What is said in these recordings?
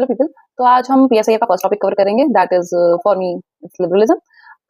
Hello people. तो आज हम पीएसआई का फर्स्ट टॉपिक कवर करेंगे, that is for me it's liberalism.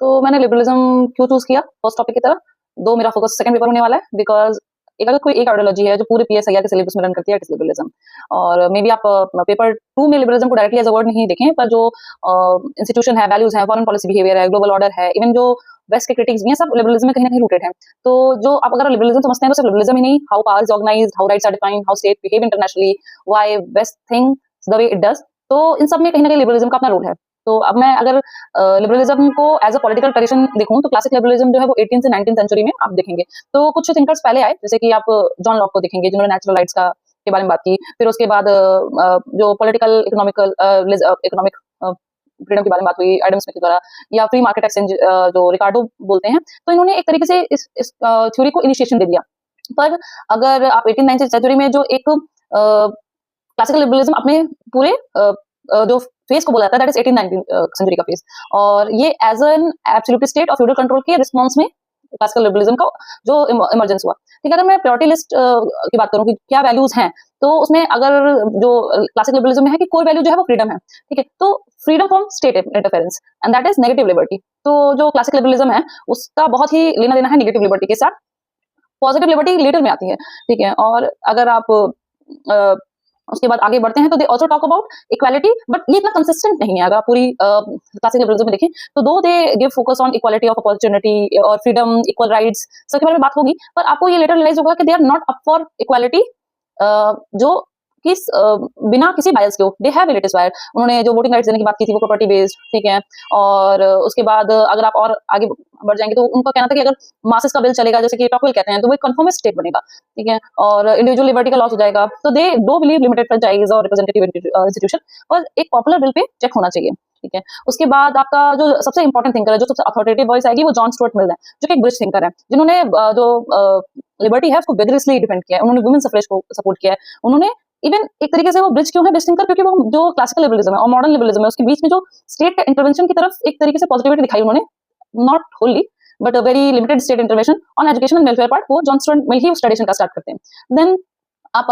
तो मैंने लिबरलिज्म क्यों चूज किया फर्स्ट टॉपिक की तरह, दो मेरा फोकस सेकंड पेपर होने वाला है, बिकॉज अगर कोई एक आइडियोलॉजी है जो पूरे पीएसआई के सिलेबस में रन करती है, इट इज लिबरलिज्म। और मे बी आप पेपर 2 में लिबरलिज्म को डायरेक्टली एज अ वर्ड नहीं देखें, पर जो इंस्टीट्यूशन है, वैल्यूज है, फॉरेन पॉलिसी बिहेवियर है, ग्लोबल ऑर्डर है, इवन जो वेस्ट के क्रिटिक्स भी हैं, सब लिबरलिज्म में कहीं ना कहीं रूटेड है। तो जो आप अगर लिबरलिज्म समझते हैं तो सिर्फ लिबरलिज्म ही नहीं, how power is organised, how rights are defined, how state behave internationally, why west thinks the way it does, तो इन सब में कहीं ना कहीं लिबरलिज्म का अपना रोल है। तो अब मैं अगर लिबरलिज्म को एज अ पॉलिटिकल ट्रेडिशन देखूं, तो क्लासिक लिबरलिज्म जो है वो 18 से 19 सेंचुरी में आप देखेंगे। तो कुछ थिंकर्स पहले आए, जैसे कि आप जॉन लॉक को देखेंगे, जिन्होंने नेचुरल राइट्स का के बारे में बात की। फिर उसके बाद जो पॉलिटिकल इकोनॉमिक फ्रीडम के बारे में बात हुई एडम स्मिथ के द्वारा, या फ्री मार्केट एक्सचेंज जो रिकार्डो बोलते हैं, तो इन्होंने एक तरीके से इस थ्योरी को इनिशिएशन दे दिया। पर अगर आप 18 सेंचुरी में जो एक क्लासिकल लिबरलिज्म अपने पूरे जो फेज को बोला जाता है, दैट इज 18-19 सेंचुरी का फेज, और ये एज एन एब्सोल्यूट स्टेट और फ्यूडल कंट्रोल के रिस्पॉन्स में क्लासिकल लिबरलिज्म का जो इमर्जेंस हुआ। ठीक है, अगर मैं प्रायोरिटी लिस्ट की बात करूं कि क्या वैल्यूज हैं, तो उसमें अगर जो क्लासिक लिबरलिज्म में है कि कोर वैल्यू जो है वो फ्रीडम है। ठीक है, तो freedom from state interference and that is negative liberty. तो जो क्लासिक लिबरलिज्म है उसका बहुत ही लेना देना है नेगेटिव लिबर्टी के साथ, पॉजिटिव लिबर्टी लेटर में आती है। ठीक है, और अगर आप उसके बाद आगे बढ़ते हैं तो they also talk about equality, but ये इतना कंसिस्टेंट नहीं है। अगर आप पूरी क्लासिक लिबरलिज्म में देखें तो दो they give focus on equality of opportunity और फ्रीडम, इक्वल राइट्स, सबके बारे में बात होगी, पर आपको ये लेटर रियलाइज होगा कि they are not up for equality, जो किस बिना किसी बायस के हो, दे हैव रिलेटिव बायस। उन्होंने जो वोटिंग राइट्स देने की बात की थी वो प्रॉपर्टी बेस्ड। ठीक है, और उसके बाद अगर आप और आगे बढ़ जाएंगे तो उनका कहना था कि अगर मासेस का बिल चलेगा, जैसे कि टॉकवेल कहते हैं, तो वो एक कन्फर्मिस्ट स्टेट बनेगा। ठीक है, और इंडिविजुअल लिबर्टी का लॉस हो जाएगा। तो they do believe limited franchise और रिप्रेजेंटेटिव इंस्टीट्यूशन, और एक पॉपुलर बिल पे चेक होना चाहिए। ठीक है, उसके बाद आपका जो सबसे इंपॉर्टेंट थिंकर है, जो सबसे अथॉरिटेटिव वॉइस आएगी, वो जॉन स्टुअर्ट मिल है, जो कि एक ब्रिटिश थिंकर है, जिन्होंने जो लिबर्टी है उसको विगरसली डिफेंड किया है। उन्होंने वुमेन सफ्रेज को सपोर्ट किया है। उन्होंने इवन एक तरीके से वो ब्रिज क्यों है ब्रिज थिंकर, क्योंकि वो जो क्लासिकल लिबरलिज्म है और मॉडर्न लिबरलिज्म है उसके बीच में जो स्टेट का इंटरवेंशन की तरफ एक तरीके से पॉजिटिविटी दिखाई उन्होंने, not Holi but a very limited state intervention on education and welfare part, वो जॉन स्टुअर्ट मिल ही उस ट्रेडिशन का स्टार्ट करते हैं। देन आप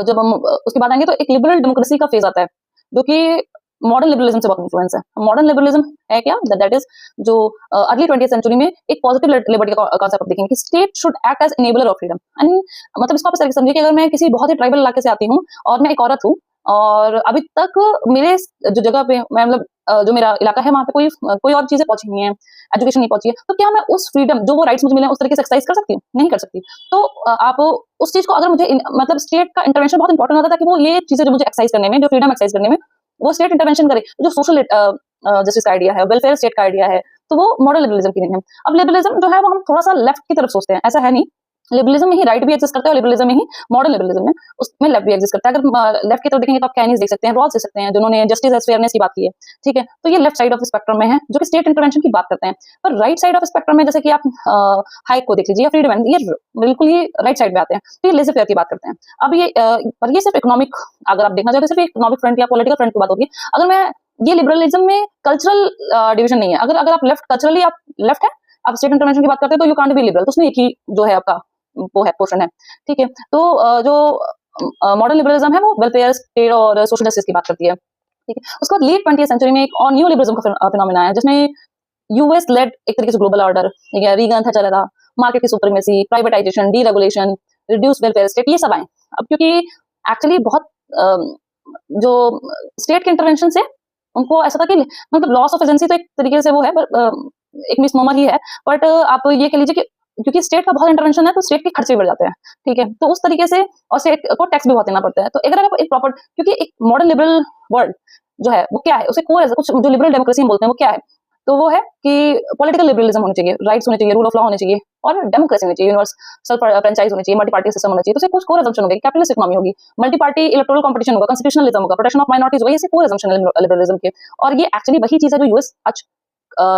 जब हम उसके बाद आएंगे तो एक लिबरल डेमोक्रेसी का फेज आता है, जो कि मॉडर्न लिबरलिज्म से बहुत इन्फ्लुएंस है। मॉडर्न लिबरलिज्म है क्या, दैट इज जो अर्ली 20th सेंचुरी में एक पॉजिटिव लिबर्टी का कांसेप्ट देखेंगे कि state should act as enabler of freedom. And मतलब इसको आप इस तरीके से समझिए कि अगर मैं किसी बहुत ही ट्राइबल इलाके से आती हूँ और मैं एक औरत हूँ, और अभी तक मेरे जो जगह पे मैं मतलब जो मेरा इलाका है वहां पे कोई और चीजें पहुंची नहीं है, एजुकेशन नहीं पहुंची है, तो क्या मैं उस फ्रीडम जो वो राइट्स मुझे मिले उस तरीके से एक्सरसाइज कर सकती हूँ? नहीं कर सकती। तो आप उस चीज को अगर मुझे मतलब स्टेट का इंटरवेंशन बहुत इंपॉर्टेंट होता है, ताकि वो ये चीजें जो मुझे एक्सरसाइज करने में, जो फ्रीडम एक्सरसाइज करने में वो स्टेट इंटरवेंशन करे। जो सोशल जस्टिस का आइडिया है, वेलफेयर स्टेट का आइडिया है, तो वो मॉडर्न लिबरलिज्म की नहीं है। अब लिबरलिज्म जो है वो हम थोड़ा सा लेफ्ट की तरफ सोचते हैं, ऐसा है नहीं। लिबरलिज्म में ही राइट भी एग्जिस्ट करता है और लिबरलिज्म में ही मॉडर्न लिबरलिज्म में उसमें लेफ्ट भी एग्जिस्ट करता है। अगर लेफ्ट की तरफ देखेंगे तो आप कैनीज देख सकते हैं, रॉल्स देख सकते हैं, जिन्होंने जस्टिस एंड फेयरनेस की बात की है। ठीक है, तो ये लेफ्ट साइड ऑफ स्पेक्ट्रम में है, जो कि स्टेट इंटरवेंशन की बात करते हैं। पर राइट साइड ऑफ स्पेक्ट्रम में जैसे कि आप हाइक को देख लीजिए या फ्रीडम, ये बिल्कुल ही राइट साइड में आते हैं, तो ये लेज़र फेयर की बात करते हैं। अब ये पर ये सिर्फ इकोनॉमिक, अगर आप देखना चाहें तो सिर्फ इकोनॉमिक फ्रंट या पॉलिटिकल फ्रंट की बात होगी। अगर मैं ये लिबरलिज्म में कल्चरल डिवीजन नहीं है। अगर आप लेफ्ट कल्चरली आप लेफ्ट है, आप स्टेट इंटरवेंशन की बात करते हैं, तो यू कांट बी लिबरल, तो उसमें एक ही जो है आपका वो है पोर्शन है। ठीक है, तो जो मॉडर्न लिबरलिज्म है वो वेलफेयर स्टेट और सोशल जस्टिस की बात करती है। ठीक है, उसके बाद लेट 20th सेंचुरी में एक और न्यू लिबरलिज्म का फिनोमेना है, जिसमें यूएस लेड एक तरीके से ग्लोबल ऑर्डर, ठीक है, रीगन था चला था, मार्केट की supremacy, privatisation, deregulation, reduce welfare state, ये सब आए। अब क्योंकि एक्चुअली बहुत जो स्टेट के इंटरवेंशन से उनको ऐसा था कि मतलब लॉस ऑफ एजेंसी तो एक तरीके से वो है, एक मिसनोमर ही है, बट आप ये कह लीजिए कि क्योंकि स्टेट का बहुत इंटरवेंशन है तो स्टेट के खर्चे भी बढ़ जाते हैं। ठीक है, तो उस तरीके से, और स्टेट को टैक्स भी बहुत देना पड़ता है। तो अगर आप एक प्रॉपर, क्योंकि एक मॉडर्न लिबरल वर्ल्ड जो है वो क्या है, उसे कोर कुछ जो लिबरल डेमोक्रेसी बोलते हैं वो क्या है, तो वो है कि पॉलिटिकल लिबरलिज्म होनी चाहिए, राइट्स होने चाहिए, रूल ऑफ लॉ होने चाहिए, और डेमोक्रेसी होनी चाहिए, यूनिवर्सल फ्रेंचाइज होनी चाहिए, मल्टी पार्टी सिस्टम होना चाहिए। तो कुछ कोर असम्पशन होगी, कैपिटलिस्ट इकोनॉमी होगी, मल्टी पार्टी इलेक्टोरल कंपटीशन होगा, कॉन्स्टिट्यूशनलिज्म होगा, प्रोटेक्शन ऑफ माइनॉरिटीज होगा, ये कोर असम्पशन है लिबरलिज्म के। और ये एक्चुअली वही चीज है जो यूएस आज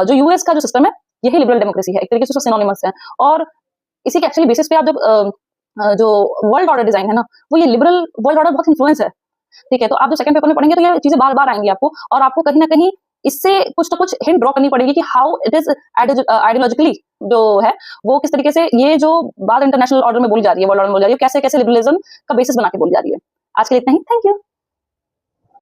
जो यूएस का जो सिस्टम है यही लिबरल डेमोक्रेसी है, एक तरीके से सिनोनिमस है। और इसी के एक्चुअली बेसिस पे आप जब जो वर्ल्ड ऑर्डर डिजाइन है ना, वो ये लिबरल वर्ल्ड ऑर्डर बहुत इन्फ्लुएंस है। ठीक है, तो आप जो सेकंड पेपर में पढ़ेंगे तो ये चीजें बार बार आएंगी आपको, और आपको कहीं ना कहीं इससे कुछ तो कुछ हिंट ड्रॉ करनी पड़ेगी कि हाउ इट इज आइडियोलॉजिकली जो है वो किस तरीके से ये जो बात इंटरनेशनल ऑर्डर में बोली जा रही है, वर्ल्ड ऑर्डर में बोली जा रही है, कैसे कैसे लिबरलिज्म का बेसिस बना के बोली जा रही है। आज के लिए इतना ही, थैंक यू।